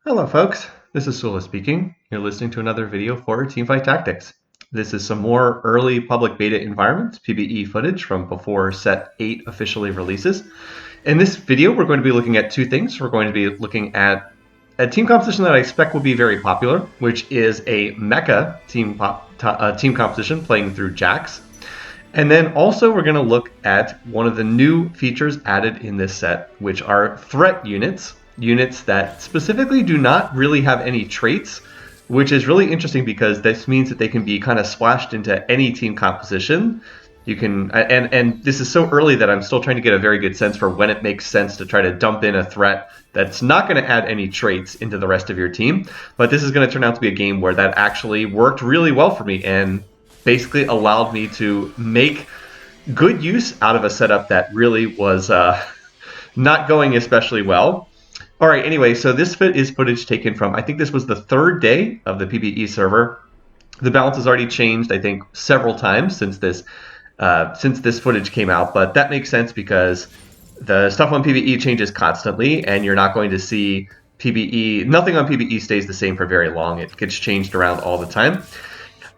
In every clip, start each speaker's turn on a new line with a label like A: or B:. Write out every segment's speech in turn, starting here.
A: Hello folks, this is Sula speaking. You're listening to another video for Teamfight Tactics. This is some more early public beta environment, PBE footage from before set 8 officially releases. In this video, we're going to be looking at two things. We're going to be looking at a team composition that I expect will be very popular, which is a Mecha team composition playing through Jax. And then also we're going to look at one of the new features added in this set, which are threat units. Units that specifically do not really have any traits, which is really interesting because this means that they can be kind of splashed into any team composition. You can, and this is so early that I'm still trying to get a very good sense for when it makes sense to try to dump in a threat that's not going to add any traits into the rest of your team. But this is going to turn out to be a game where that actually worked really well for me and basically allowed me to make good use out of a setup that really was not going especially well. All right, anyway, so this is footage taken from, I think this was the third day of the PBE server. The balance has already changed, I think, several times since this footage came out, but that makes sense because the stuff on PBE changes constantly, and you're not going to see PBE, nothing on PBE stays the same for very long. It gets changed around all the time.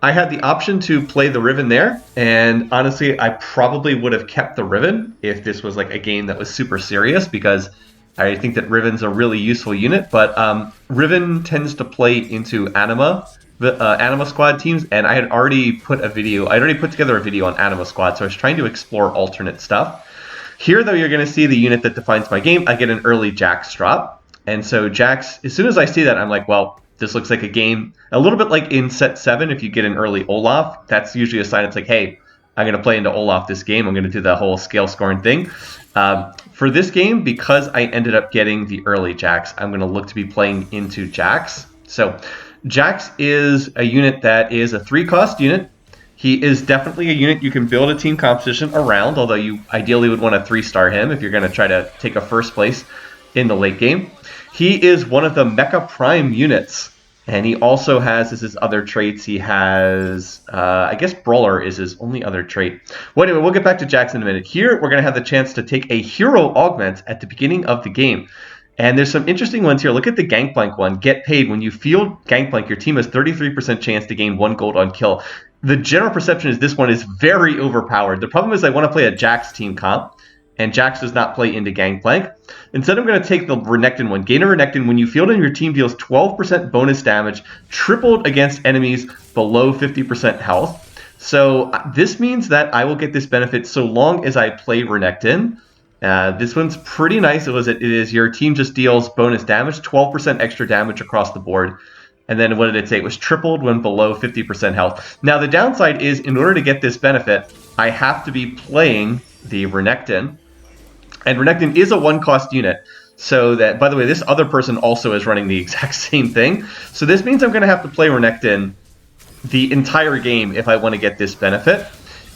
A: I had the option to play the Riven there, and honestly, I probably would have kept the Riven if this was like a game that was super serious, because I think that Riven's a really useful unit, but Riven tends to play into Anima squad teams, and I had already put together a video on Anima squad, so I was trying to explore alternate stuff. Here, though, you're going to see the unit that defines my game. I get an early Jax drop, and so Jax, as soon as I see that, I'm like, well, this looks like a game, a little bit like in set 7, if you get an early Olaf, that's usually a sign it's like, hey, I'm going to play into Olaf this game. I'm going to do the whole scale scoring thing. For this game, because I ended up getting the early Jax, I'm going to look to be playing into Jax. So Jax is a unit that is a 3-cost unit. He is definitely a unit you can build a team composition around, although you ideally would want to 3-star him if you're going to try to take a first place in the late game. He is one of the Mecha Prime units, and he also has his other traits. He has, I guess Brawler is his only other trait. Well, anyway, we'll get back to Jax in a minute. Here, we're going to have the chance to take a hero augment at the beginning of the game. And there's some interesting ones here. Look at the Gangplank one. Get paid. When you field Gangplank, your team has 33% chance to gain 1 gold on kill. The general perception is this one is very overpowered. The problem is I want to play a Jax team comp, and Jax does not play into Gangplank. Instead, I'm going to take the Renekton one. Gain a Renekton when you field and your team deals 12% bonus damage, tripled against enemies below 50% health. So this means that I will get this benefit so long as I play Renekton. This one's pretty nice. It is your team just deals bonus damage, 12% extra damage across the board. And then what did it say? It was tripled when below 50% health. Now the downside is, in order to get this benefit, I have to be playing the Renekton. And Renekton is a 1-cost unit. So that, by the way, this other person also is running the exact same thing. So this means I'm going to have to play Renekton the entire game if I want to get this benefit.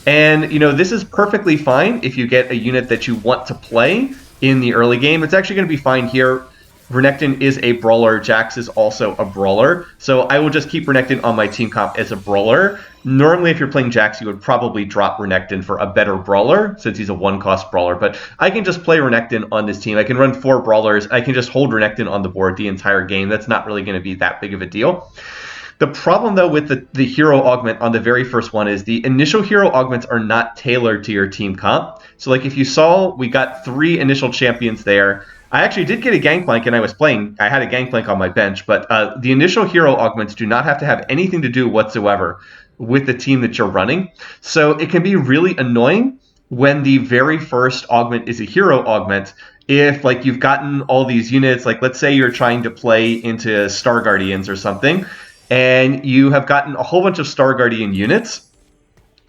A: And, you know, this is perfectly fine if you get a unit that you want to play in the early game. It's actually going to be fine here. Renekton is a brawler. Jax is also a brawler. So I will just keep Renekton on my team comp as a brawler. Normally, if you're playing Jax, you would probably drop Renekton for a better brawler, since he's a 1-cost brawler. But I can just play Renekton on this team. I can run 4 brawlers. I can just hold Renekton on the board the entire game. That's not really going to be that big of a deal. The problem, though, with the hero augment on the very first one is the initial hero augments are not tailored to your team comp. So, like, if you saw, we got 3 initial champions there. I actually did get a Gangplank, and I had a Gangplank on my bench, but the initial hero augments do not have to have anything to do whatsoever with the team that you're running. So it can be really annoying when the very first augment is a hero augment. If, like, you've gotten all these units, like, let's say you're trying to play into Star Guardians or something, and you have gotten a whole bunch of Star Guardian units,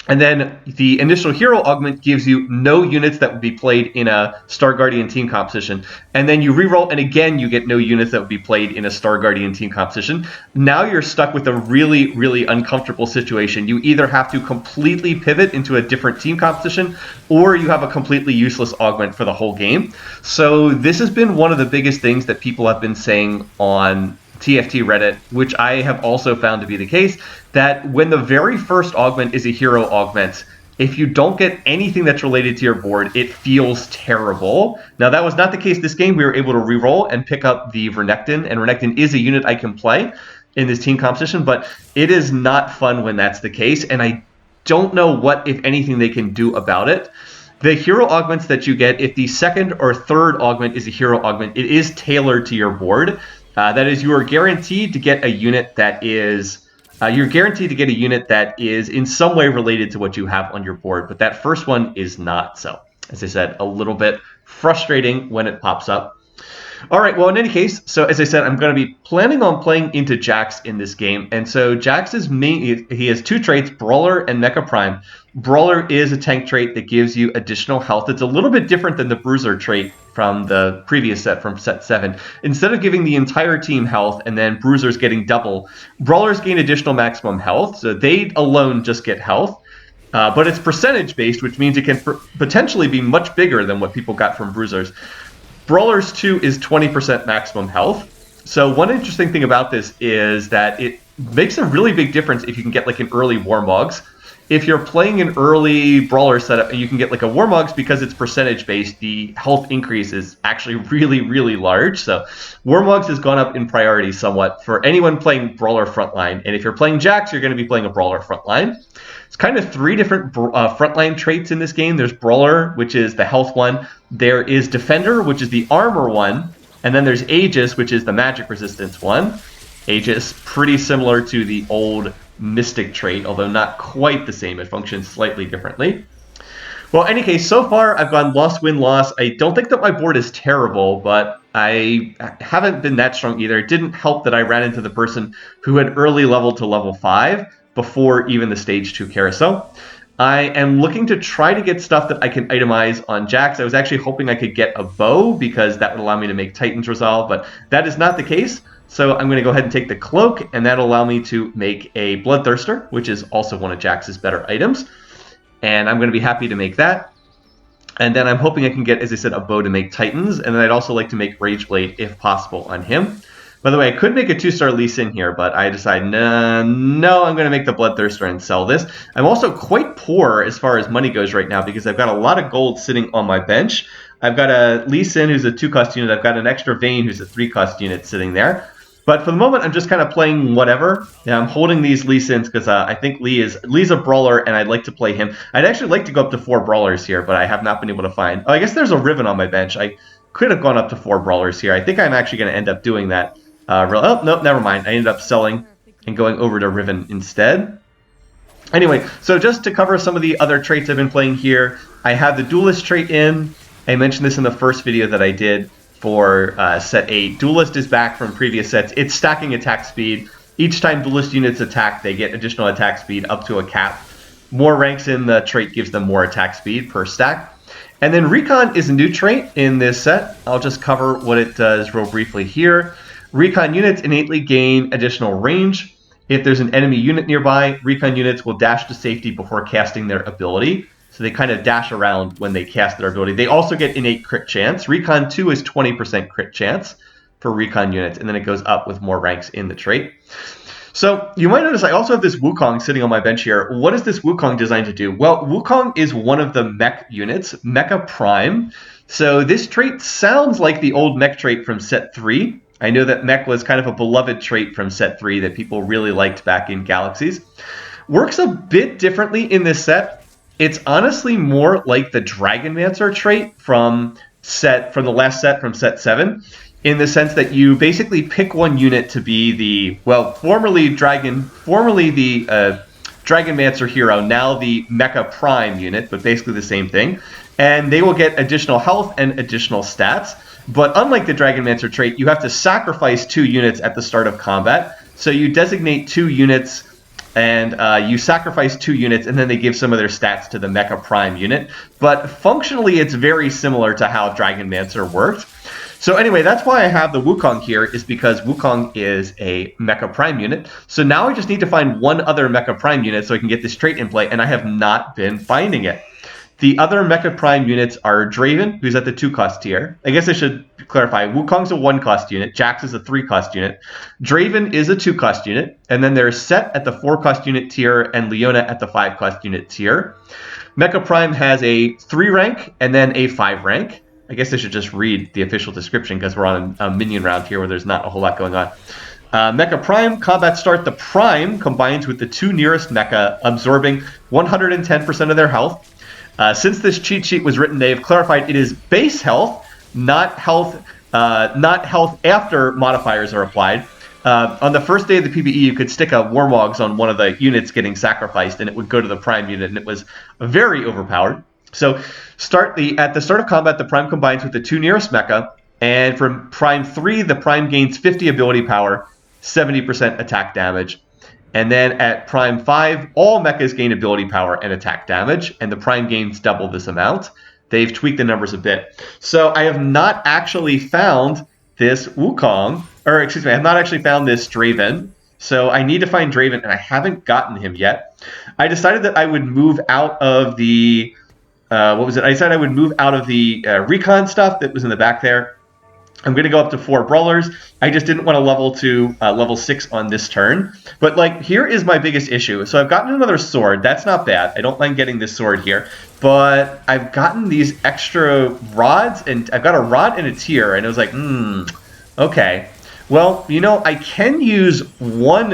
A: and then the initial hero augment gives you no units that would be played in a Star Guardian team composition. And then you reroll, and again, you get no units that would be played in a Star Guardian team composition. Now you're stuck with a really, really uncomfortable situation. You either have to completely pivot into a different team composition, or you have a completely useless augment for the whole game. So this has been one of the biggest things that people have been saying on TFT Reddit, which I have also found to be the case, that when the very first augment is a hero augment, if you don't get anything that's related to your board, it feels terrible. Now, that was not the case this game. We were able to reroll and pick up the Renekton, and Renekton is a unit I can play in this team competition, but it is not fun when that's the case, and I don't know what, if anything, they can do about it. The hero augments that you get, if the second or third augment is a hero augment, it is tailored to your board. That is, you are guaranteed to get a unit that is... you're guaranteed to get a unit that is in some way related to what you have on your board, but that first one is not. So, as I said, a little bit frustrating when it pops up. All right, well, in any case, so as I said, I'm going to be planning on playing into Jax in this game. And so Jax's main, he has two traits, Brawler and Mecha Prime. Brawler is a tank trait that gives you additional health. It's a little bit different than the Bruiser trait from the previous set, from set 7. Instead of giving the entire team health and then Bruisers getting double, Brawlers gain additional maximum health. So they alone just get health. But it's percentage-based, which means it can potentially be much bigger than what people got from Bruisers. Brawlers 2 is 20% maximum health. So one interesting thing about this is that it makes a really big difference if you can get like an early Warmogs. If you're playing an early Brawler setup and you can get like a Warmogs, because it's percentage based, the health increase is actually really, really large. So Warmogs has gone up in priority somewhat for anyone playing Brawler frontline. And if you're playing Jax, you're going to be playing a Brawler frontline. It's kind of three different frontline traits in this game. There's Brawler, which is the health one. There is Defender, which is the armor one. And then there's Aegis, which is the magic resistance one. Aegis, pretty similar to the old Mystic trait, although not quite the same. It functions slightly differently. Well, in any case, so far I've gone loss, win, loss. I don't think that my board is terrible, but I haven't been that strong either. It didn't help that I ran into the person who had early leveled to level 5 before even the stage 2 carousel. I am looking to try to get stuff that I can itemize on Jax. I was actually hoping I could get a bow because that would allow me to make Titan's Resolve, but that is not the case. So I'm going to go ahead and take the Cloak, and that'll allow me to make a Bloodthirster, which is also one of Jax's better items. And I'm going to be happy to make that. And then I'm hoping I can get, as I said, a bow to make Titans, and then I'd also like to make Rageblade if possible on him. By the way, I could make a 2-star Lee Sin here, but I decided, no, I'm going to make the Bloodthirster and sell this. I'm also quite poor as far as money goes right now because I've got a lot of gold sitting on my bench. I've got a Lee Sin who's a 2-cost unit. I've got an extra Vayne who's a 3-cost unit sitting there. But for the moment, I'm just kind of playing whatever. Yeah, I'm holding these Lee Sins because I think Lee's a brawler, and I'd like to play him. I'd actually like to go up to 4 brawlers here, but I have not been able to find. Oh, I guess there's a Riven on my bench. I could have gone up to 4 brawlers here. I think I'm actually going to end up doing that. Oh, no, never mind. I ended up selling and going over to Riven instead. Anyway, so just to cover some of the other traits I've been playing here, I have the Duelist trait in. I mentioned this in the first video that I did for set 8. Duelist is back from previous sets. It's stacking attack speed. Each time Duelist units attack, they get additional attack speed up to a cap. More ranks in the trait gives them more attack speed per stack. And then Recon is a new trait in this set. I'll just cover what it does real briefly here. Recon units innately gain additional range. If there's an enemy unit nearby, Recon units will dash to safety before casting their ability. So they kind of dash around when they cast their ability. They also get innate crit chance. Recon 2 is 20% crit chance for Recon units, and then it goes up with more ranks in the trait. So you might notice I also have this Wukong sitting on my bench here. What is this Wukong designed to do? Well, Wukong is one of the mech units, Mecha Prime. So this trait sounds like the old mech trait from set 3. I know that mech was kind of a beloved trait from set 3 that people really liked back in Galaxies. Works a bit differently in this set. It's honestly more like the Dragonmancer trait from the last set, from set 7, in the sense that you basically pick one unit to be the, well, formerly the Dragonmancer hero, now the Mecha Prime unit, but basically the same thing. And they will get additional health and additional stats. But unlike the Dragonmancer trait, you have to sacrifice 2 units at the start of combat. So you designate 2 units, and you sacrifice 2 units, and then they give some of their stats to the Mecha Prime unit. But functionally, it's very similar to how Dragonmancer worked. So anyway, that's why I have the Wukong here, is because Wukong is a Mecha Prime unit. So now I just need to find one other Mecha Prime unit so I can get this trait in play, and I have not been finding it. The other Mecha Prime units are Draven, who's at the 2-cost tier. I guess I should clarify. Wukong's a 1-cost unit. Jax is a 3-cost unit. Draven is a 2-cost unit. And then there's Set at the 4-cost unit tier and Leona at the 5-cost unit tier. Mecha Prime has a 3 rank and then a 5 rank. I guess I should just read the official description because we're on a minion round here where there's not a whole lot going on. Mecha Prime, combat start, the Prime combines with the 2 nearest Mecha, absorbing 110% of their health. Since this cheat sheet was written, they have clarified it is base health, not health after modifiers are applied. On the first day of the PBE, you could stick a Warmogs on one of the units getting sacrificed, and it would go to the Prime unit, and it was very overpowered. So at the start of combat, the Prime combines with the 2 nearest Mecha, and from Prime 3, the Prime gains 50 ability power, 70% attack damage. And then at Prime 5, all Mechas gain ability power and attack damage, and the Prime gains double this amount. They've tweaked the numbers a bit. So I have not actually found this Wukong, or excuse me, I have not actually found this Draven. So I need to find Draven, and I haven't gotten him yet. I decided that I would move out of the, I decided I would move out of the recon stuff that was in the back there. I'm going to go up to 4 brawlers. I just didn't want to level to level 6 on this turn. But like, here is my biggest issue. So I've gotten another sword. That's not bad. I don't mind getting this sword here. But I've gotten these extra rods, and I've got a rod and a tier. And I was like, okay. Well, you know, I can use one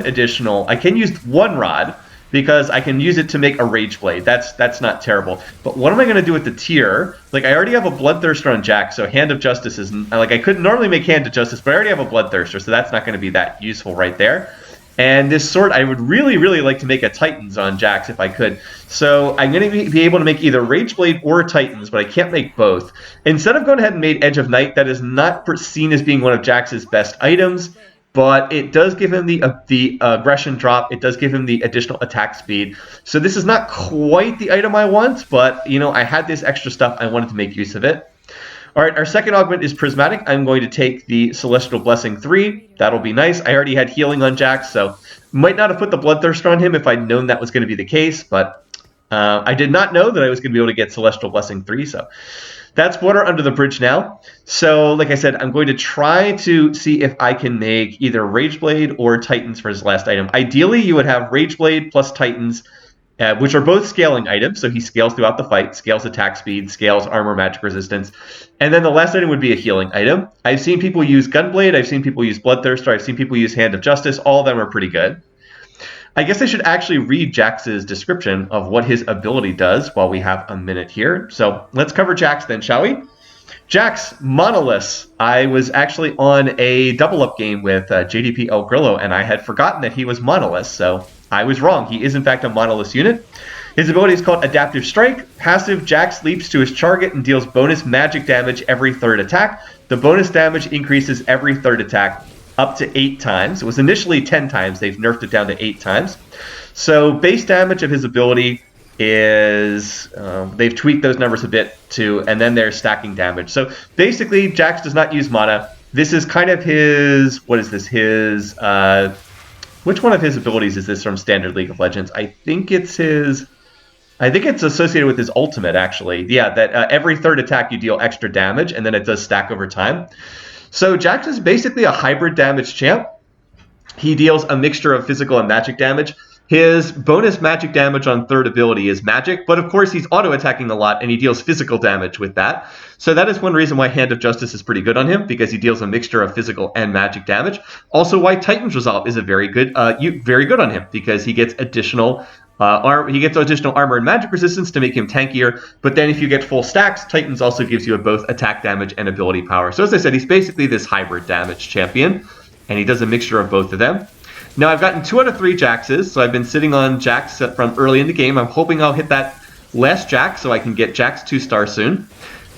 A: rod, because I can use it to make a Rage Blade. That's not terrible. But what am I going to do with the tier? Like, I already have a Bloodthirster on Jack, so Hand of Justice isn't... Like, I couldn't normally make Hand of Justice, but I already have a Bloodthirster, so that's not going to be that useful right there. And this sword, I would really, really like to make a Titans on Jax if I could. So I'm going to be able to make either Rage Blade or Titans, but I can't make both. Instead of going ahead and made Edge of Night, that is not seen as being one of Jax's best items, but it does give him the aggression drop. It does give him the additional attack speed. So this is not quite the item I want, but, you know, I had this extra stuff. I wanted to make use of it. All right, our second augment is Prismatic. I'm going to take the Celestial Blessing 3. That'll be nice. I already had healing on Jax, so might not have put the Bloodthirster on him if I'd known that was going to be the case, but I did not know that I was going to be able to get Celestial Blessing 3, so... That's water under the bridge now. So, like I said, I'm going to try to see if I can make either Rage Blade or Titans for his last item. Ideally, you would have Rage Blade plus Titans, which are both scaling items. So he scales throughout the fight, scales attack speed, scales armor, magic resistance. And then the last item would be a healing item. I've seen people use Gunblade. I've seen people use Bloodthirster. I've seen people use Hand of Justice. All of them are pretty good. I guess I should actually read Jax's description of what his ability does while we have a minute here. So let's cover Jax then, shall we? Jax, Monolith. I was actually on a double-up game with JDP El Grillo, and I had forgotten that he was Monolith, so I was wrong. He is, in fact, a Monolith unit. His ability is called Adaptive Strike. Passive, Jax leaps to his target and deals bonus magic damage every third attack. The bonus damage increases every third attack, up to 8 times. It was initially 10 times. They've nerfed it down to 8 times. So base damage of his ability is, they've tweaked those numbers a bit too, and then they're stacking damage. So basically, Jax does not use mana. This is kind of his, what is this? His, which one of his abilities is this from Standard League of Legends? I think it's associated with his ultimate, actually. Yeah, that every third attack you deal extra damage, and then it does stack over time. So Jax is basically a hybrid damage champ. He deals a mixture of physical and magic damage. His bonus magic damage on third ability is magic, but of course he's auto-attacking a lot, and he deals physical damage with that. So that is one reason why Hand of Justice is pretty good on him, because he deals a mixture of physical and magic damage. Also why Titan's Resolve is a very good on him, because he gets additional armor and magic resistance to make him tankier, but then if you get full stacks, Titans also gives you both attack damage and ability power. So as I said, he's basically this hybrid damage champion, and he does a mixture of both of them. Now I've gotten 2 out of 3 Jaxes, so I've been sitting on Jax from early in the game. I'm hoping I'll hit that last Jax so I can get Jax 2-star soon.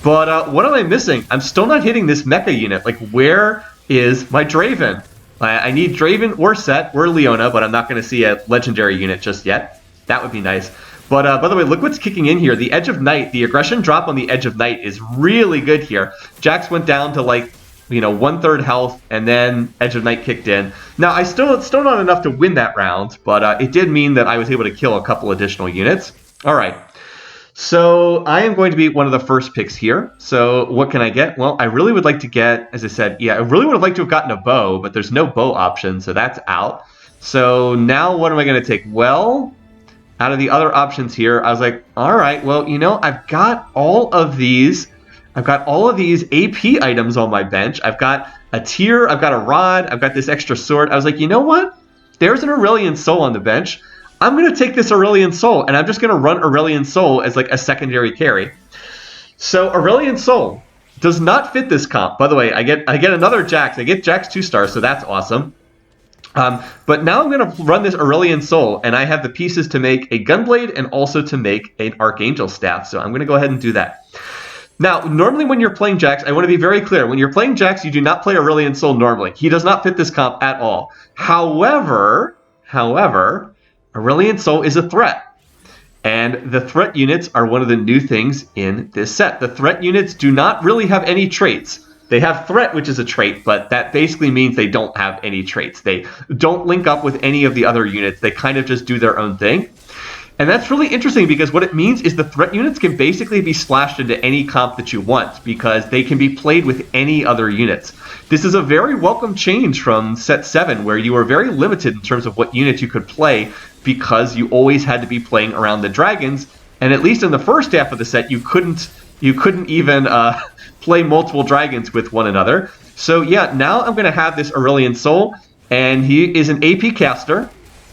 A: But what am I missing? I'm still not hitting this mecha unit. Like, where is my Draven? I need Draven or Set or Leona, but I'm not going to see a legendary unit just yet. That would be nice. But by the way, look what's kicking in here. The Edge of Night, the aggression drop on the Edge of Night is really good here. Jax went down to like, 1/3 health, and then Edge of Night kicked in. Now, it's still not enough to win that round, but it did mean that I was able to kill a couple additional units. All right. So I am going to be one of the first picks here. So what can I get? Well, I really would like to get, as I said, I really would have liked to have gotten a bow, but there's no bow option, so that's out. So now what am I going to take? Well, out of the other options here, I was like, all right, well, you know, I've got all of these AP items on my bench. I've got a tier, I've got a rod, I've got this extra sword. I was like, you know what? There's an Aurelion Soul on the bench. I'm going to take this Aurelion Soul, and I'm just going to run Aurelion Soul as like a secondary carry. So Aurelion Soul does not fit this comp. By the way, I get another Jax. I get Jax 2-star, so that's awesome. But now I'm going to run this Aurelion Soul, and I have the pieces to make a Gunblade and also to make an Archangel Staff. So I'm going to go ahead and do that. Now, normally when you're playing Jax, I want to be very clear. When you're playing Jax, you do not play Aurelion Soul normally. He does not fit this comp at all. However, Aurelion Soul is a threat. And the threat units are one of the new things in this set. The threat units do not really have any traits. They have threat, which is a trait, but that basically means they don't have any traits. They don't link up with any of the other units. They kind of just do their own thing. And that's really interesting because what it means is the threat units can basically be splashed into any comp that you want because they can be played with any other units. This is a very welcome change from set 7 where you were very limited in terms of what units you could play because you always had to be playing around the dragons. And at least in the first half of the set, you couldn't even play multiple dragons with one another. So yeah, now I'm going to have this Aurelion Soul, and he is an AP caster.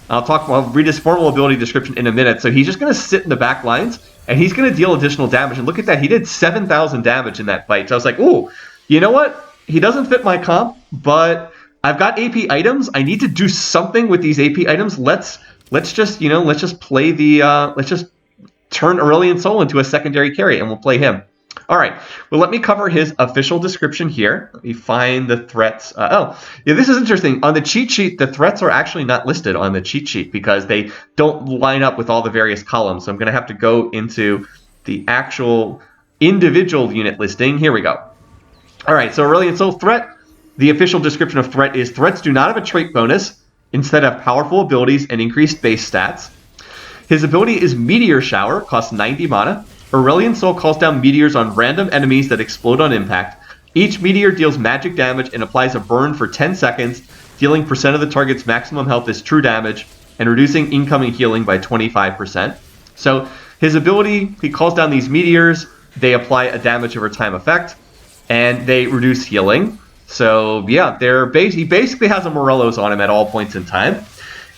A: I'll read his formal ability description in a minute. So he's just going to sit in the back lines, and he's going to deal additional damage. And look at that. He did 7,000 damage in that fight. So I was like, ooh, you know what? He doesn't fit my comp, but I've got AP items. I need to do something with these AP items. Let's just play the, let's just turn Aurelion Soul into a secondary carry, and we'll play him. All right, well, let me cover his official description here. Let me find the threats. Oh, yeah, this is interesting. On the cheat sheet, the threats are actually not listed on the cheat sheet because they don't line up with all the various columns. So I'm going to have to go into the actual individual unit listing. Here we go. All right, so Aurelion Soul threat. The official description of threat is threats do not have a trait bonus, instead have powerful abilities and increased base stats. His ability is Meteor Shower, costs 90 mana. Aurelion Soul calls down meteors on random enemies that explode on impact. Each meteor deals magic damage and applies a burn for 10 seconds, dealing percent of the target's maximum health as true damage, and reducing incoming healing by 25%. So his ability, he calls down these meteors, they apply a damage over time effect, and they reduce healing. So yeah, he basically has a Morelos on him at all points in time.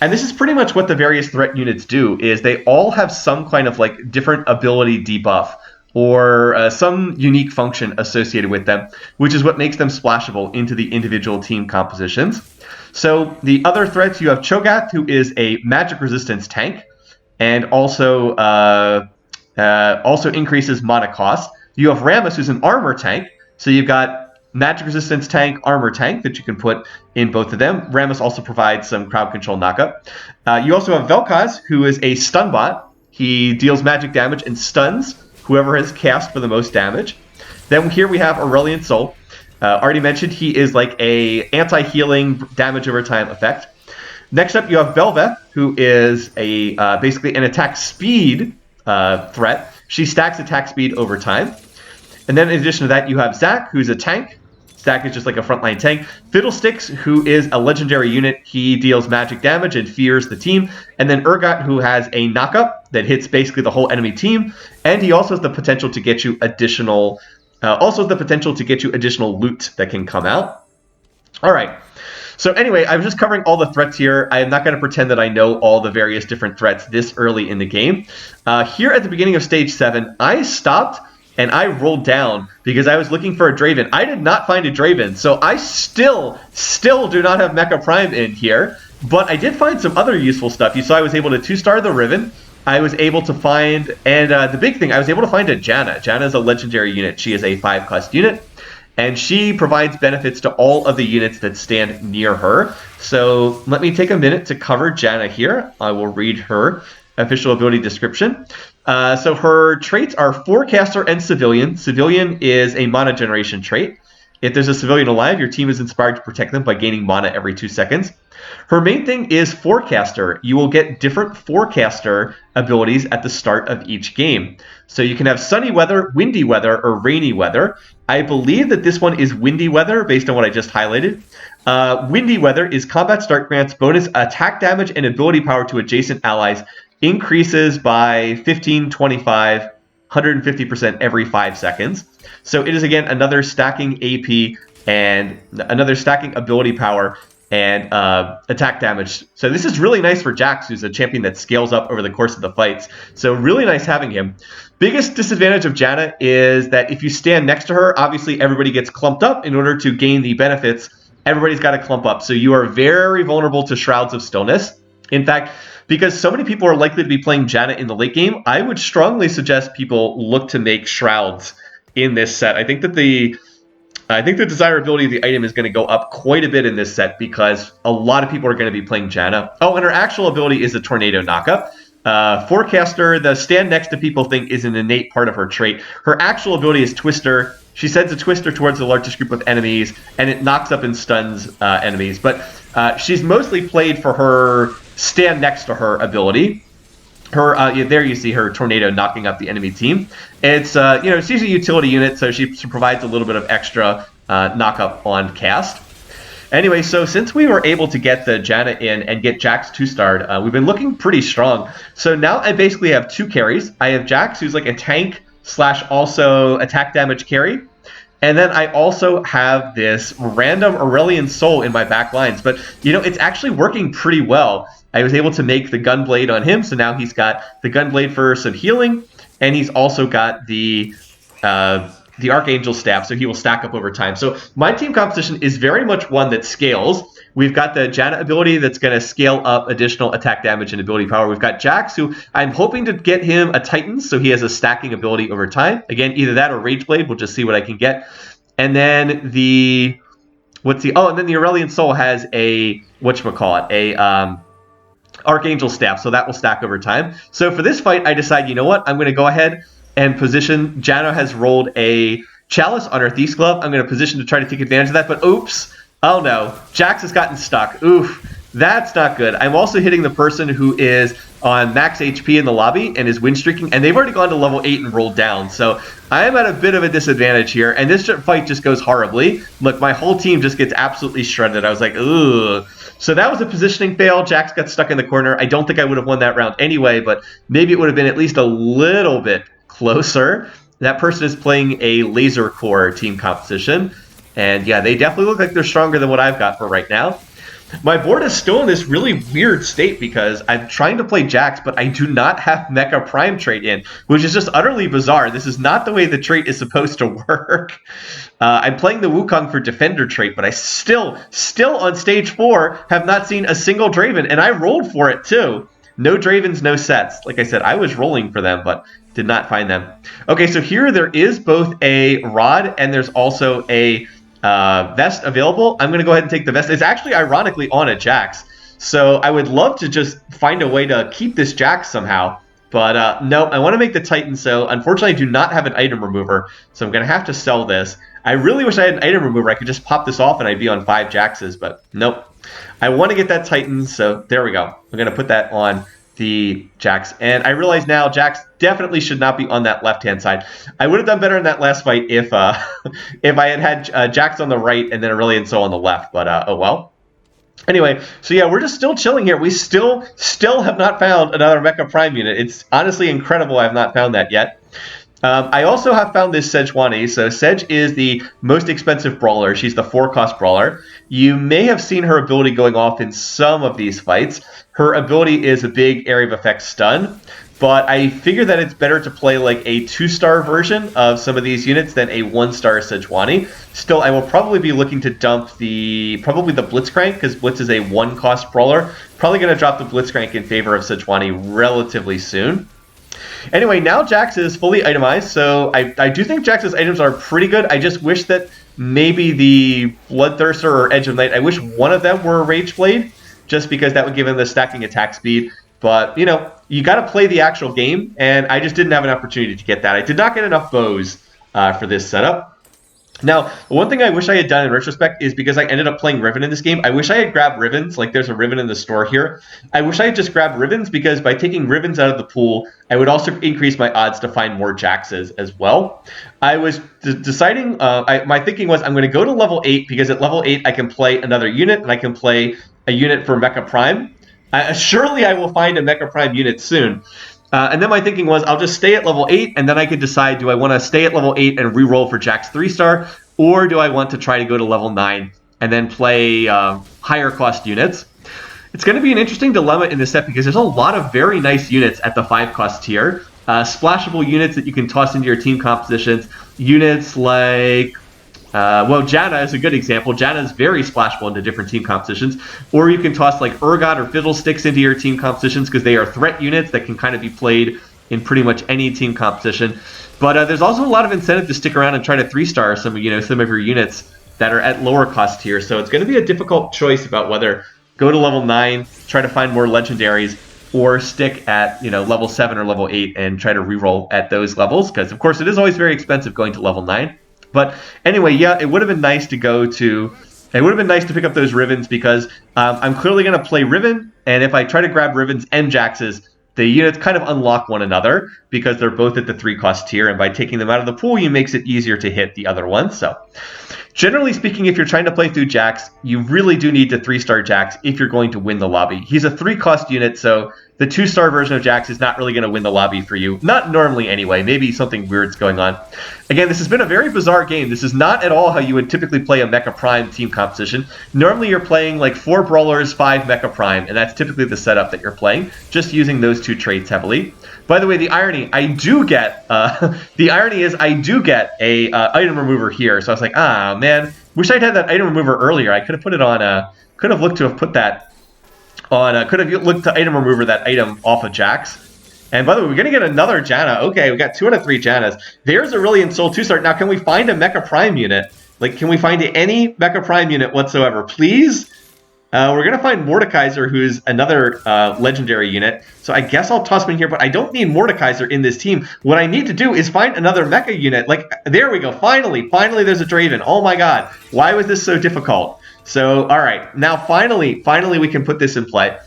A: And this is pretty much what the various threat units do, is they all have some kind of like different ability debuff or some unique function associated with them, which is what makes them splashable into the individual team compositions. So the other threats, you have Cho'Gath, who is a magic resistance tank, and also increases mana cost. You have Rammus, who's an armor tank, so you've got magic resistance tank, armor tank that you can put in both of them. Rammus also provides some crowd control knockup. You also have Vel'Koz, who is a stun bot. He deals magic damage and stuns whoever has cast for the most damage. Then here we have Aurelion Soul. Already mentioned, he is like a anti-healing damage over time effect. Next up, you have Bel'Veth, who is a basically an attack speed threat. She stacks attack speed over time. And then in addition to that, you have Zac, who's a tank. Zac is just like a frontline tank. Fiddlesticks, who is a legendary unit. He deals magic damage and fears the team. And then Urgot, who has a knockup that hits basically the whole enemy team. And he also has the potential to get you additional loot that can come out. All right. So anyway, I'm just covering all the threats here. I am not going to pretend that I know all the various different threats this early in the game. Here at the beginning of Stage 7, I stopped and I rolled down because I was looking for a Draven. I did not find a Draven, so I still do not have Mecha Prime in here, but I did find some other useful stuff. You saw I was able to 2-star the Riven. I was able to find, and the big thing, I was able to find a Janna. Janna is a legendary unit. She is a 5-cost unit, and she provides benefits to all of the units that stand near her. So let me take a minute to cover Janna here. I will read her official ability description. So her traits are Forecaster and Civilian. Civilian is a mana generation trait. If there's a civilian alive, your team is inspired to protect them by gaining mana every 2 seconds. Her main thing is Forecaster. You will get different Forecaster abilities at the start of each game. So you can have sunny weather, windy weather, or rainy weather. I believe that this one is windy weather based on what I just highlighted. Windy weather is combat start grants bonus attack damage and ability power to adjacent allies increases by 15, 25, 150% every 5 seconds. So it is, again, another stacking AP and another stacking ability power and attack damage. So this is really nice for Jax, who's a champion that scales up over the course of the fights. So really nice having him. Biggest disadvantage of Janna is that if you stand next to her, obviously everybody gets clumped up in order to gain the benefits. Everybody's got to clump up. So you are very vulnerable to Shrouds of Stillness. In fact, because so many people are likely to be playing Janna in the late game, I would strongly suggest people look to make Shrouds in this set. I think the desirability of the item is going to go up quite a bit in this set because a lot of people are going to be playing Janna. Oh, and her actual ability is a Tornado Knockup. Forecaster, the stand next to people thing, is an innate part of her trait. Her actual ability is Twister. She sends a Twister towards the largest group of enemies, and it knocks up and stuns enemies. But she's mostly played for her stand next to her ability. There you see her tornado knocking up the enemy team. It's it's usually a utility unit, so she provides a little bit of extra knock-up on cast. Anyway, so since we were able to get the Janna in and get Jax 2-starred, we've been looking pretty strong. So now I basically have 2 carries. I have Jax, who's like a tank / also attack damage carry. And then I also have this random Aurelian Soul in my back lines. But, it's actually working pretty well. I was able to make the Gunblade on him, so now he's got the Gunblade for some healing, and he's also got the Archangel Staff, so he will stack up over time. So my team composition is very much one that scales. We've got the Janna ability that's going to scale up additional attack damage and ability power. We've got Jax, who I'm hoping to get him a Titan, so he has a stacking ability over time. Again, either that or Rageblade. We'll just see what I can get. And then the Aurelian Soul has a Archangel Staff, so that will stack over time. So for this fight, I decide, you know what? I'm going to go ahead and position. Janna has rolled a Chalice on her Thief's Glove. I'm going to position to try to take advantage of that, but oops. Oh no, Jax has gotten stuck. Oof, that's not good. I'm also hitting the person who is on max HP in the lobby and is win streaking, and they've already gone to level 8 and rolled down. So I am at a bit of a disadvantage here, and this fight just goes horribly. Look, my whole team just gets absolutely shredded. I was like, ugh. So that was a positioning fail. Jax got stuck in the corner. I don't think I would have won that round anyway, but maybe it would have been at least a little bit closer. That person is playing a Laser Core team composition. And yeah, they definitely look like they're stronger than what I've got for right now. My board is still in this really weird state because I'm trying to play Jax, but I do not have Mecha Prime trait in, which is just utterly bizarre. This is not the way the trait is supposed to work. I'm playing the Wukong for Defender trait, but I still on stage 4 have not seen a single Draven, and I rolled for it too. No Dravens, no sets. Like I said, I was rolling for them, but did not find them. Okay, so here there is both a Rod and there's also a vest available. I'm going to go ahead and take the vest. It's actually ironically on a Jax. So I would love to just find a way to keep this Jax somehow. But no, I want to make the Titan. So unfortunately, I do not have an item remover. So I'm going to have to sell this. I really wish I had an item remover. I could just pop this off and I'd be on 5 Jaxes. But nope. I want to get that Titan. So there we go. I'm going to put that on the Jax. And I realize now Jax definitely should not be on that left-hand side. I would have done better in that last fight if if I had Jax on the right and then Aurelian Soul on the left. But oh well. Anyway, so yeah, we're just still chilling here. We still have not found another Mecha Prime unit. It's honestly incredible I have not found that yet. I also have found this Sejuani. So Sej is the most expensive brawler. She's the 4-cost brawler. You may have seen her ability going off in some of these fights. Her ability is a big area of effect stun, but I figure that it's better to play like a 2-star version of some of these units than a 1-star Sejuani. Still, I will probably be looking to dump probably the Blitzcrank, because Blitz is a 1-cost brawler. Probably going to drop the Blitzcrank in favor of Sejuani relatively soon. Anyway, now Jax is fully itemized, so I do think Jax's items are pretty good. I just wish that maybe the Bloodthirster or Edge of Night, I wish one of them were a Rageblade, just because that would give him the stacking attack speed. But, you got to play the actual game, and I just didn't have an opportunity to get that. I did not get enough bows for this setup. Now, one thing I wish I had done in retrospect is because I ended up playing Riven in this game, I wish I had grabbed Rivens. Like, there's a Riven in the store here. I wish I had just grabbed Rivens because by taking Rivens out of the pool, I would also increase my odds to find more Jaxes as well. I was deciding, my thinking was I'm going to go to level 8 because at level 8 I can play another unit and I can play a unit for Mecha Prime. Surely I will find a Mecha Prime unit soon. And then my thinking was I'll just stay at level 8, and then I could decide, do I want to stay at level 8 and re-roll for Jack's 3-star, or do I want to try to go to level 9 and then play higher cost units? It's going to be an interesting dilemma in this set because there's a lot of very nice units at the 5-cost tier. Splashable units that you can toss into your team compositions. Units like... well, Janna is a good example. Janna is very splashable into different team compositions. Or you can toss like Urgot or Fiddlesticks into your team compositions because they are threat units that can kind of be played in pretty much any team composition. But there's also a lot of incentive to stick around and try to 3-star some of your units that are at lower cost tiers. So it's going to be a difficult choice about whether go to level 9, try to find more legendaries, or stick at level 7 or level 8 and try to reroll at those levels. Because of course it is always very expensive going to level 9. But anyway, yeah, it would have been nice to pick up those Rivens because I'm clearly going to play Riven, and if I try to grab Rivens and Jaxes, the units kind of unlock one another because they're both at the 3-cost tier, and by taking them out of the pool, it makes it easier to hit the other one. So generally speaking, if you're trying to play through Jax, you really do need to 3-star Jax if you're going to win the lobby. He's a 3-cost unit, so the 2-star version of Jax is not really going to win the lobby for you. Not normally anyway. Maybe something weird's going on. Again, this has been a very bizarre game. This is not at all how you would typically play a Mecha Prime team composition. Normally you're playing like 4 Brawlers, 5 Mecha Prime, and that's typically the setup that you're playing, just using those 2 traits heavily. By the way, the irony, I do get a item remover here. So I was like, man, wish I'd had that item remover earlier. I could have put it on, could have looked to have put that on, could have looked to item remover that item off of Jax. And by the way, we're going to get another Janna. Okay, we got 2 out of 3 Jannas. There's a Aurelion Sol 2-star. Now, can we find a Mecha Prime unit? Like, can we find any Mecha Prime unit whatsoever? Please? We're going to find Mordekaiser, who's another legendary unit. So I guess I'll toss him in here, but I don't need Mordekaiser in this team. What I need to do is find another Mecha unit. Like, there we go. Finally there's a Draven. Oh my god. Why was this so difficult? So, all right. Now, finally, we can put this in play.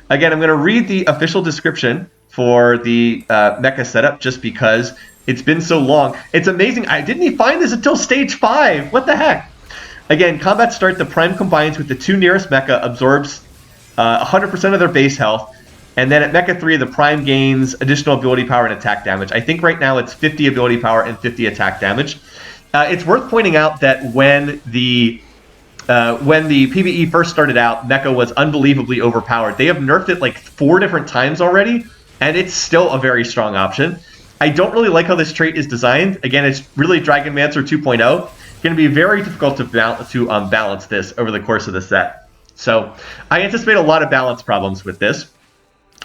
A: Again, I'm going to read the official description for the Mecha setup just because it's been so long. It's amazing. I didn't even find this until stage 5. What the heck? Again, combat start, the Prime combines with the 2 nearest Mecha, absorbs 100% of their base health, and then at Mecha 3, the Prime gains additional ability power and attack damage. I think right now it's 50 ability power and 50 attack damage. It's worth pointing out that when the PBE first started out, Mecha was unbelievably overpowered. They have nerfed it like 4 different times already, and it's still a very strong option. I don't really like how this trait is designed. Again, it's really Dragonmancer 2.0. It's going to be very difficult to balance this over the course of the set. So I anticipate a lot of balance problems with this.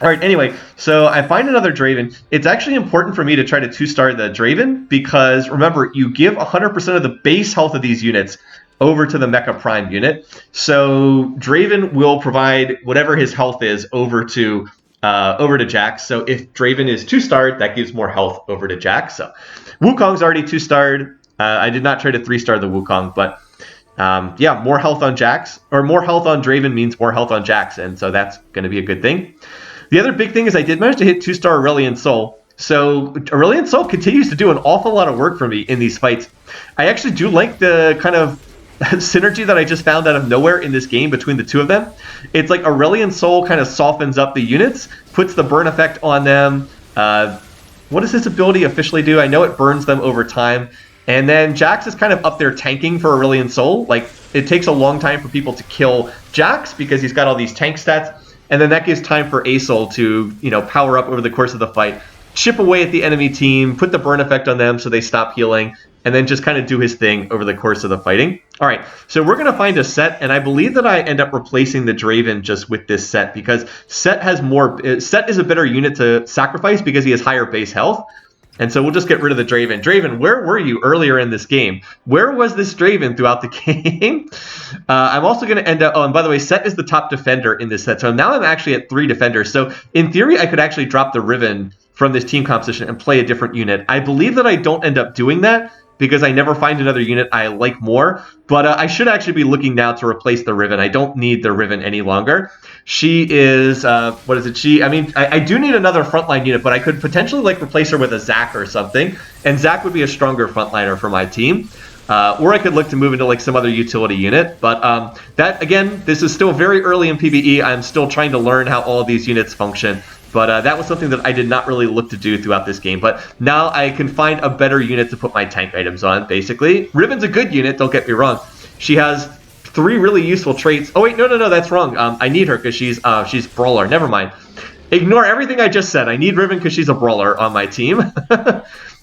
A: All right, anyway, so I find another Draven. It's actually important for me to try to 2-star the Draven because, remember, you give 100% of the base health of these units over to the Mecha Prime unit. So Draven will provide whatever his health is over to Jax. So if Draven is 2-starred, that gives more health over to Jax. So Wukong's already 2-starred. I did not try to 3-star the Wukong, but yeah, more health on Jax, or more health on Draven means more health on Jax, and so that's going to be a good thing. The other big thing is I did manage to hit 2-star Aurelion Sol. So Aurelion Sol continues to do an awful lot of work for me in these fights. I actually do like the kind of synergy that I just found out of nowhere in this game between the two of them. It's like Aurelion Sol kind of softens up the units, puts the burn effect on them. What does his ability officially do? I know it burns them over time. And then Jax is kind of up there tanking for Aurelion Sol. Like, it takes a long time for people to kill Jax because he's got all these tank stats. And then that gives time for Asol to, power up over the course of the fight, chip away at the enemy team, put the burn effect on them so they stop healing, and then just kind of do his thing over the course of the fighting. All right, so we're going to find a Set, and I believe that I end up replacing the Draven just with this Set because Set is a better unit to sacrifice because he has higher base health. And so we'll just get rid of the Draven. Draven, where were you earlier in this game? Where was this Draven throughout the game? I'm also going to end up... Oh, and by the way, Set is the top defender in this set. So now I'm actually at 3 defenders. So in theory, I could actually drop the Riven from this team composition and play a different unit. I believe that I don't end up doing that because I never find another unit I like more. But I should actually be looking now to replace the Riven. I don't need the Riven any longer. She is, what is it? I do need another frontline unit, but I could potentially replace her with a Zac or something. And Zac would be a stronger frontliner for my team. or I could look to move into like some other utility unit. But that, again, this is still very early in PBE. I'm still trying to learn how all of these units function. But that was something that I did not really look to do throughout this game. But now I can find a better unit to put my tank items on, basically. Riven's a good unit, don't get me wrong. She has 3 really useful traits. Oh, wait, no, that's wrong. I need her because she's Brawler. Never mind. Ignore everything I just said. I need Riven because she's a Brawler on my team.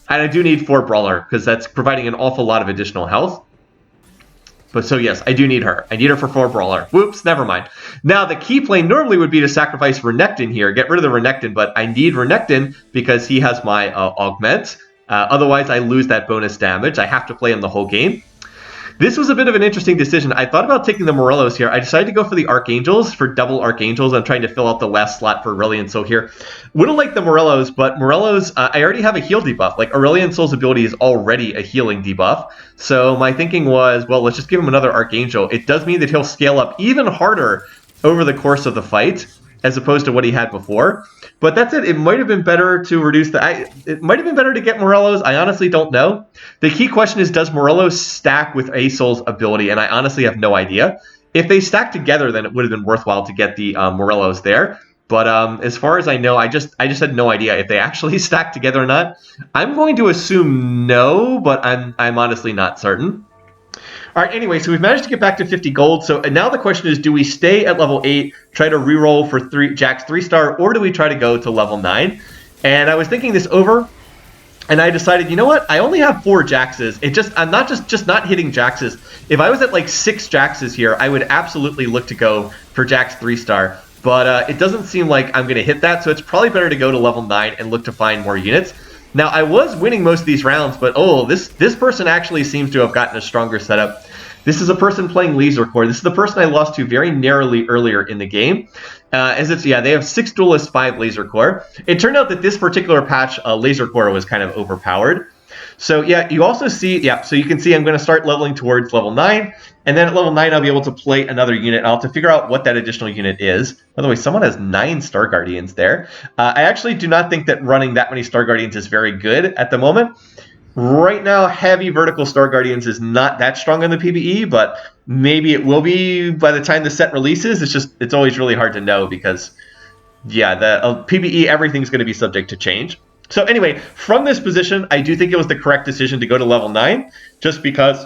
A: And I do need 4 Brawler because that's providing an awful lot of additional health. But so yes, I do need her. I need her for 4 Brawler. Whoops, never mind. Now the key play normally would be to sacrifice Renekton here, get rid of the Renekton, but I need Renekton because he has my augment. Otherwise I lose that bonus damage. I have to play him the whole game. This was a bit of an interesting decision. I thought about taking the Morellos here. I decided to go for the Archangels, for double Archangels. I'm trying to fill out the last slot for Aurelion Sol here. Would have liked the Morellos, but Morellos, I already have a heal debuff. Like, Aurelion Sol's ability is already a healing debuff. So my thinking was, well, let's just give him another Archangel. It does mean that he'll scale up even harder over the course of the fight, as opposed to what he had before. But that's it. It might have been better to reduce the... It might have been better to get Morellos. I honestly don't know. The key question is, does Morellos stack with A-Sol's ability? And I honestly have no idea. If they stack together, then it would have been worthwhile to get the Morellos there. But as far as I know, I just had no idea if they actually stack together or not. I'm going to assume no, but I'm honestly not certain. All right, anyway, so we've managed to get back to 50 gold. So now the question is, do we stay at level 8, try to reroll for Jack's 3-star, or do we try to go to level 9? And I was thinking this over, and I decided, you know what? I only have 4 Jaxes. I'm not just not hitting Jaxes. If I was at like 6 Jaxes here, I would absolutely look to go for Jack's 3-star. But it doesn't seem like I'm going to hit that, so it's probably better to go to level 9 and look to find more units. Now, I was winning most of these rounds, but this person actually seems to have gotten a stronger setup. This is a person playing Laser Core. This is the person I lost to very narrowly earlier in the game. They have 6 Duelists, 5 Laser Core. It turned out that this particular patch, Laser Core was kind of overpowered. So yeah, you also see, so you can see I'm going to start leveling towards level 9. And then at level 9, I'll be able to play another unit. I'll have to figure out what that additional unit is. By the way, someone has 9 Star Guardians there. I actually do not think that running that many Star Guardians is very good at the moment. Right now, heavy vertical Star Guardians is not that strong on the PBE, but maybe it will be by the time the set releases. It's always really hard to know because, yeah, the PBE, everything's going to be subject to change. So anyway, from this position, I do think it was the correct decision to go to level 9, just because...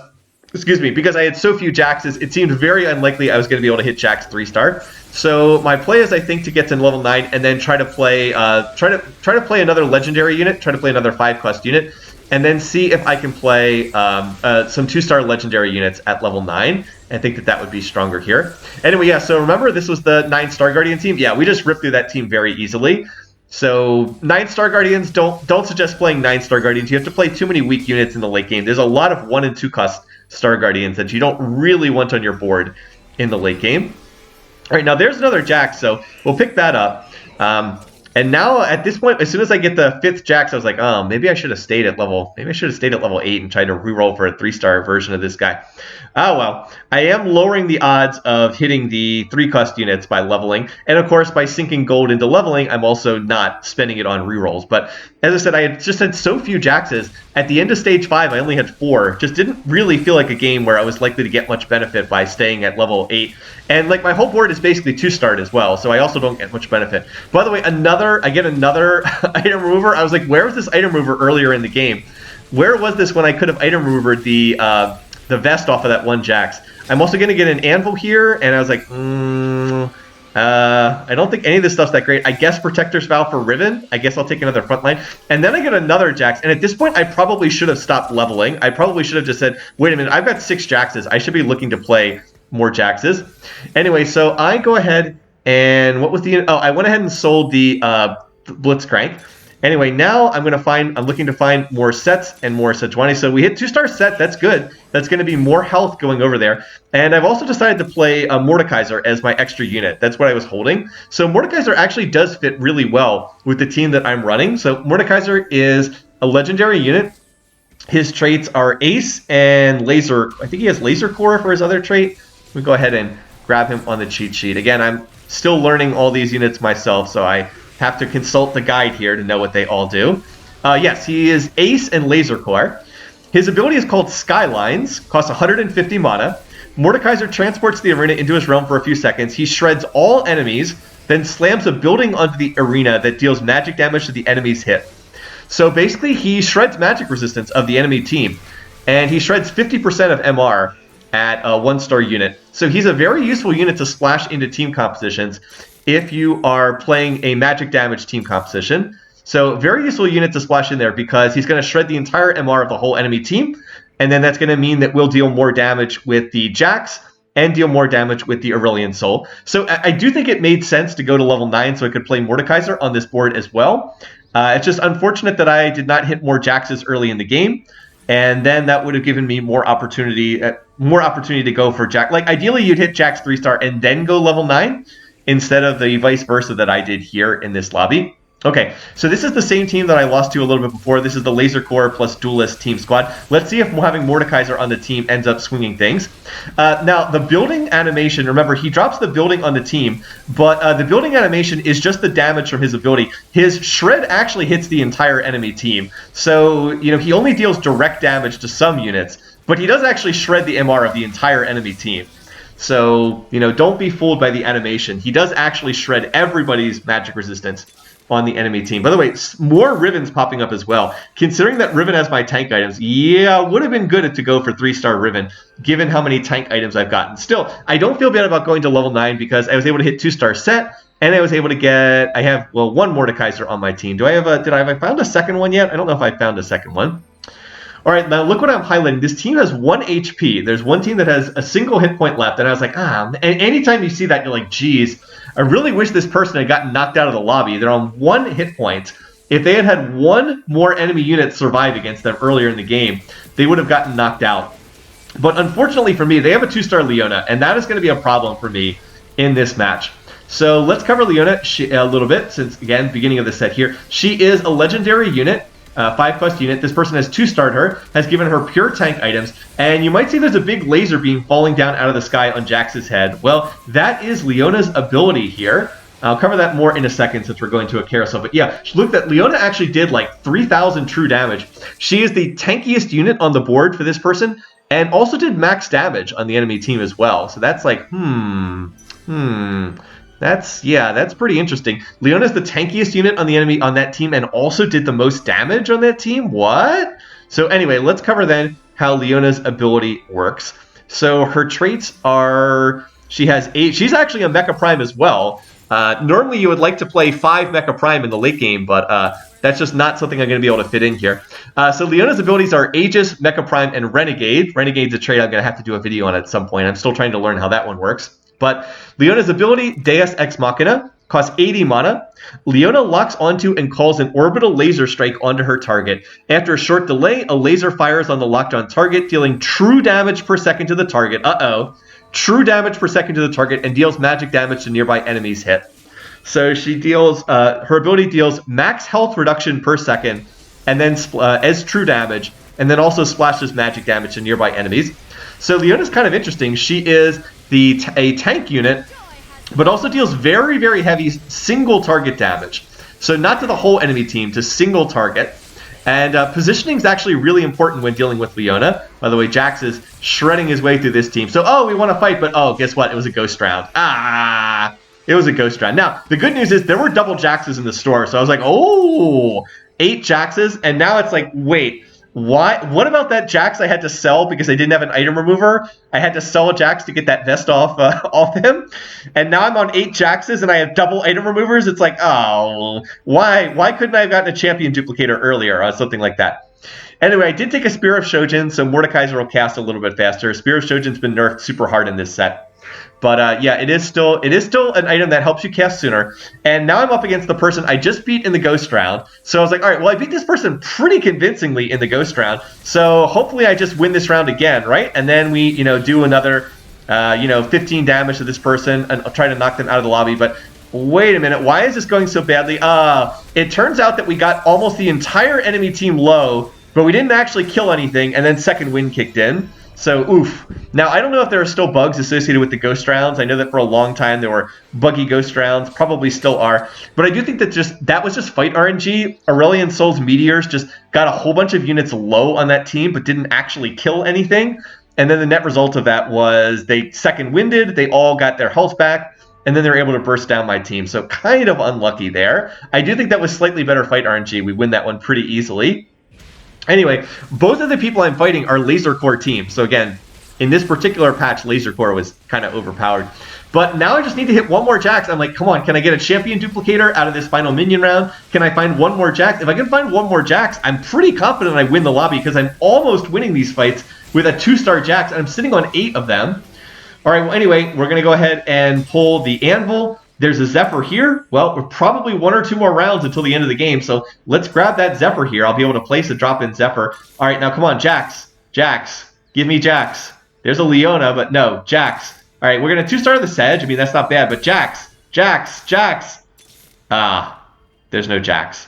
A: because I had so few Jaxes, it seemed very unlikely I was going to be able to hit Jax 3-star. So my play is, I think, to get to level 9 and then try to play another legendary unit, try to play another 5-quest unit, and then see if I can play some 2-star legendary units at level 9. I think that would be stronger here. Anyway, yeah, so remember, this was the 9 Star Guardian team. Yeah, we just ripped through that team very easily. So 9 Star Guardians, don't suggest playing 9 Star Guardians. You have to play too many weak units in the late game. There's a lot of 1 and 2 cost Star Guardians that you don't really want on your board in the late game. All right, now there's another Jax, so we'll pick that up. And now at this point, as soon as I get the 5th Jax, I was like, oh, maybe I should have stayed at level 8 and tried to reroll for a 3-star version of this guy. Oh, well, I am lowering the odds of hitting the 3-cost units by leveling. And of course, by sinking gold into leveling, I'm also not spending it on rerolls. But as I said, I just had so few Jaxes. At the end of stage 5, I only had 4. Just didn't really feel like a game where I was likely to get much benefit by staying at level 8. And like my whole board is basically 2-starred as well, so I also don't get much benefit. By the way, I get another item remover. I was like, where was this item remover earlier in the game? Where was this when I could have item removered the vest off of that one Jax? I'm also going to get an anvil here, and I was like, I don't think any of this stuff's that great. I guess Protector's Vow for Riven. I guess I'll take another frontline. And then I get another Jax, and at this point, I probably should have stopped leveling. I probably should have just said, wait a minute, I've got 6 Jaxes. I should be looking to play more Jaxes. Anyway, so I go ahead and what was the... Oh, I went ahead and sold the Blitzcrank. Anyway, now I'm looking to find more sets and more Sejuani. So we hit 2-star set. That's good. That's going to be more health going over there. And I've also decided to play Mordekaiser as my extra unit. That's what I was holding. So Mordekaiser actually does fit really well with the team that I'm running. So Mordekaiser is a legendary unit. His traits are Ace and Laser. I think he has Laser Core for his other trait. We go ahead and grab him on the cheat sheet. Again, I'm still learning all these units myself, so I have to consult the guide here to know what they all do. Yes, he is Ace and Laser Core. His ability is called Skylines, costs 150 mana. Mordekaiser transports the arena into his realm for a few seconds. He shreds all enemies, then slams a building onto the arena that deals magic damage to the enemy's hit. So basically, he shreds magic resistance of the enemy team, and he shreds 50% of MR at a 1-star unit. So he's a very useful unit to splash into team compositions if you are playing a magic damage team composition. So very useful unit to splash in there because he's going to shred the entire MR of the whole enemy team, and then that's going to mean that we'll deal more damage with the Jax and deal more damage with the Aurelion Soul. So I do think it made sense to go to level 9 so I could play Mordekaiser on this board as well. It's just unfortunate that I did not hit more Jaxes early in the game, and then that would have given me more opportunity to go for Jax. Like, ideally, you'd hit Jax 3-star and then go level 9 instead of the vice versa that I did here in this lobby. Okay, so this is the same team that I lost to a little bit before. This is the Laser Corps plus Duelist team squad. Let's see if having Mordekaiser on the team ends up swinging things. Now, the building animation, remember, he drops the building on the team, but the building animation is just the damage from his ability. His shred actually hits the entire enemy team. So, you know, he only deals direct damage to some units, but he does actually shred the MR of the entire enemy team. So, you know, don't be fooled by the animation. He does actually shred everybody's magic resistance on the enemy team. By the way, more Riven's popping up as well. Considering that Riven has my tank items, yeah, would have been good to go for 3-star Riven, given how many tank items I've gotten. Still, I don't feel bad about going to level 9 because I was able to hit 2-star set, and I was able to get, I have, well, 1 Mordekaiser on my team. Have I found a second one yet? I don't know if I found a second one. All right, now look what I'm highlighting. This team has 1 HP. There's one team that has a single hit point left, and I was like, and anytime you see that, you're like, geez, I really wish this person had gotten knocked out of the lobby. They're on 1 hit point. If they had had 1 more enemy unit survive against them earlier in the game, they would have gotten knocked out. But unfortunately for me, they have a 2-star Leona, and that is going to be a problem for me in this match. So let's cover Leona a little bit, since, again, beginning of the set here. She is a legendary unit. 5+ unit. This person has 2-starred her, has given her pure tank items, and you might see there's a big laser beam falling down out of the sky on Jax's head. Well, that is Leona's ability here. I'll cover that more in a second since we're going to a carousel. But yeah, look, that Leona actually did like 3,000 true damage. She is the tankiest unit on the board for this person, and also did max damage on the enemy team as well. So that's like, That's pretty interesting. Leona's the tankiest unit on the enemy on that team and also did the most damage on that team? What? So anyway, let's cover then how Leona's ability works. So her traits are, she's actually a Mecha Prime as well. Normally you would like to play 5 Mecha Prime in the late game, but that's just not something I'm going to be able to fit in here. So Leona's abilities are Aegis, Mecha Prime, and Renegade. Renegade's a trait I'm going to have to do a video on at some point. I'm still trying to learn how that one works. But Leona's ability, Deus Ex Machina, costs 80 mana. Leona locks onto and calls an orbital laser strike onto her target. After a short delay, a laser fires on the locked-on target, dealing true damage per second to the target. True damage per second to the target, and deals magic damage to nearby enemies hit. So she deals, her ability deals max health reduction per second, and then as true damage, and then also splashes magic damage to nearby enemies. So Leona's kind of interesting. She is a tank unit, but also deals very, very heavy single target damage. So not to the whole enemy team, to single target. And positioning is actually really important when dealing with Leona. By the way, Jax is shredding his way through this team. So, we want to fight, but guess what? It was a ghost round. It was a ghost round. Now, the good news is there were double Jaxes in the store. So I was like, 8 Jaxes. And now it's like, wait, what about that Jax I had to sell because I didn't have an item remover? I had to sell a Jax to get that vest off him. And now I'm on 8 Jaxes and I have double item removers. It's like, why couldn't I have gotten a champion duplicator earlier or something like that? Anyway, I did take a Spear of Shojin, so Mordekaiser will cast a little bit faster. Spear of Shojin's been nerfed super hard in this set. But yeah, it is still an item that helps you cast sooner. And now I'm up against the person I just beat in the Ghost round. So I was like, all right, well, I beat this person pretty convincingly in the Ghost round. So hopefully I just win this round again, right? And then we, do another, 15 damage to this person and try to knock them out of the lobby. But wait a minute, why is this going so badly? It turns out that we got almost the entire enemy team low, but we didn't actually kill anything, and then second wind kicked in. So, oof. Now, I don't know if there are still bugs associated with the ghost rounds. I know that for a long time there were buggy ghost rounds, probably still are. But I do think that was just fight RNG. Aurelion Sol's Meteors just got a whole bunch of units low on that team, but didn't actually kill anything. And then the net result of that was they second winded, they all got their health back, and then they're able to burst down my team. So kind of unlucky there. I do think that was slightly better fight RNG. We win that one pretty easily. Anyway, both of the people I'm fighting are Laser Core teams. So again, in this particular patch, Laser Core was kind of overpowered. But now I just need to hit one more Jax. I'm like, come on, can I get a champion duplicator out of this final minion round? Can I find one more Jax? If I can find one more Jax, I'm pretty confident I win the lobby because I'm almost winning these fights with a 2-star Jax, and I'm sitting on 8 of them. All right, well, anyway, we're going to go ahead and pull the Anvil. There's a Zephyr here. Well, we're probably 1 or 2 more rounds until the end of the game, so let's grab that Zephyr here. I'll be able to place a drop-in Zephyr. All right, now come on, Jax. Jax. Give me Jax. There's a Leona, but no, Jax. All right, we're going to 2-star the Sedge. I mean, that's not bad, but Jax. Jax. Jax. Ah, there's no Jax.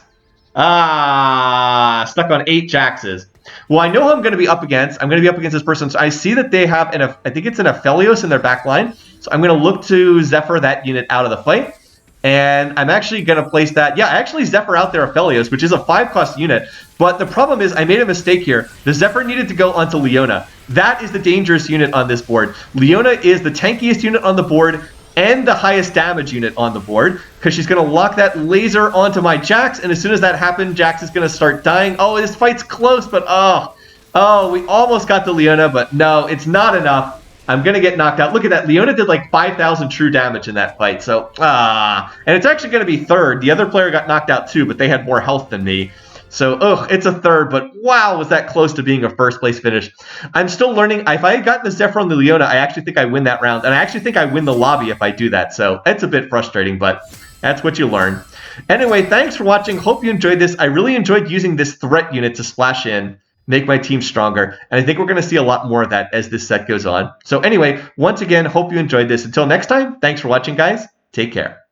A: Ah, stuck on 8 Jaxes. Well, I know who I'm going to be up against. I'm going to be up against this person. So I see that they have, I think it's an Aphelios in their back line. So I'm going to look to Zephyr that unit out of the fight. And I'm actually going to place that. Yeah, I actually Zephyr out their Aphelios, which is a 5-cost unit. But the problem is I made a mistake here. The Zephyr needed to go onto Leona. That is the dangerous unit on this board. Leona is the tankiest unit on the board and the highest damage unit on the board because she's going to lock that laser onto my Jax, and as soon as that happens, Jax is going to start dying. Oh, this fight's close, but oh, we almost got the Leona, but no, it's not enough. I'm going to get knocked out. Look at that. Leona did like 5,000 true damage in that fight, so and it's actually going to be third. The other player got knocked out too, but they had more health than me. So, it's a third, but wow, was that close to being a first-place finish. I'm still learning. If I had gotten the Zephyr on the Leona, I actually think I win that round, and I actually think I win the lobby if I do that. So, it's a bit frustrating, but that's what you learn. Anyway, thanks for watching. Hope you enjoyed this. I really enjoyed using this threat unit to splash in, make my team stronger, and I think we're going to see a lot more of that as this set goes on. So, anyway, once again, hope you enjoyed this. Until next time, thanks for watching, guys. Take care.